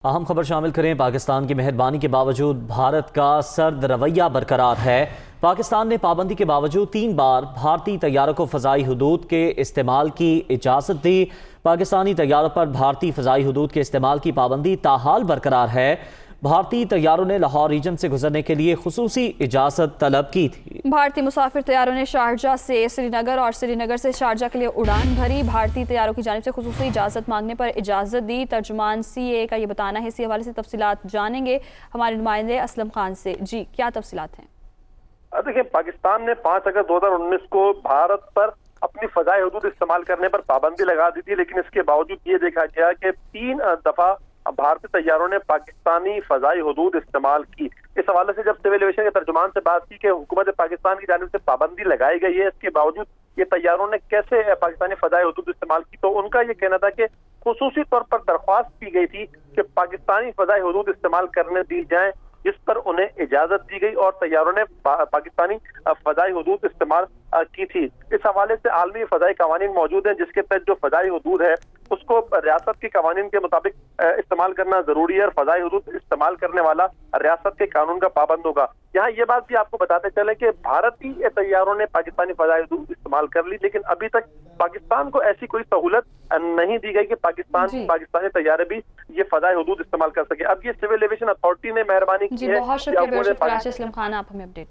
اہم خبر شامل کریں۔ پاکستان کی مہربانی کے باوجود بھارت کا سرد رویہ برقرار ہے۔ پاکستان نے پابندی کے باوجود 3 بار بھارتی طیاروں کو فضائی حدود کے استعمال کی اجازت دی۔ پاکستانی طیاروں پر بھارتی فضائی حدود کے استعمال کی پابندی تاحال برقرار ہے۔ بھارتی طیاروں نے لاہور ریجن سے گزرنے کے لیے خصوصی اجازت طلب کی تھی۔ بھارتی مسافر طیاروں نے شارجہ سے سری نگر اور سری نگر سے شارجہ کے لیے اڑان بھری۔ بھارتی طیاروں کی جانب سے خصوصی اجازت مانگنے پر اجازت دی۔ ترجمان سی اے کا یہ بتانا ہے۔ اسی حوالے سے تفصیلات جانیں گے ہمارے نمائندے اسلم خان سے۔ جی، کیا تفصیلات ہیں؟ دیکھیں، پاکستان نے 5 اگست 2019 کو بھارت پر اپنی فضائی حدود استعمال کرنے پر پابندی لگا دی تھی، لیکن اس کے باوجود یہ دیکھا گیا کہ 3 دفعہ بھارتی طیاروں نے پاکستانی فضائی حدود استعمال کی۔ اس حوالے سے جب سول ایویشن کے ترجمان سے بات کی کہ حکومت پاکستان کی جانب سے پابندی لگائی گئی ہے، اس کے باوجود یہ طیاروں نے کیسے پاکستانی فضائی حدود استعمال کی، تو ان کا یہ کہنا تھا کہ خصوصی طور پر درخواست کی گئی تھی کہ پاکستانی فضائی حدود استعمال کرنے دی جائیں، جس پر انہیں اجازت دی گئی اور طیاروں نے پاکستانی فضائی حدود استعمال کی تھی۔ اس حوالے سے عالمی فضائی قوانین موجود ہیں، جس کے تحت جو فضائی حدود ہے اس کو ریاست کے قوانین کے مطابق استعمال کرنا ضروری ہے، اور فضائی حدود استعمال کرنے والا ریاست کے قانون کا پابند ہوگا۔ یہاں یہ بات بھی آپ کو بتاتے چلیں کہ بھارتی طیاروں نے پاکستانی فضائی حدود استعمال کر لی، لیکن ابھی تک پاکستان کو ایسی کوئی سہولت نہیں دی گئی کہ پاکستانی طیارے بھی یہ فضائی حدود استعمال کر سکے۔ اب یہ سول ایویشن اتھارٹی نے مہربانی کی ہے۔ بہت شکریہ اسلم خان، آپ ہمیں اپڈیٹ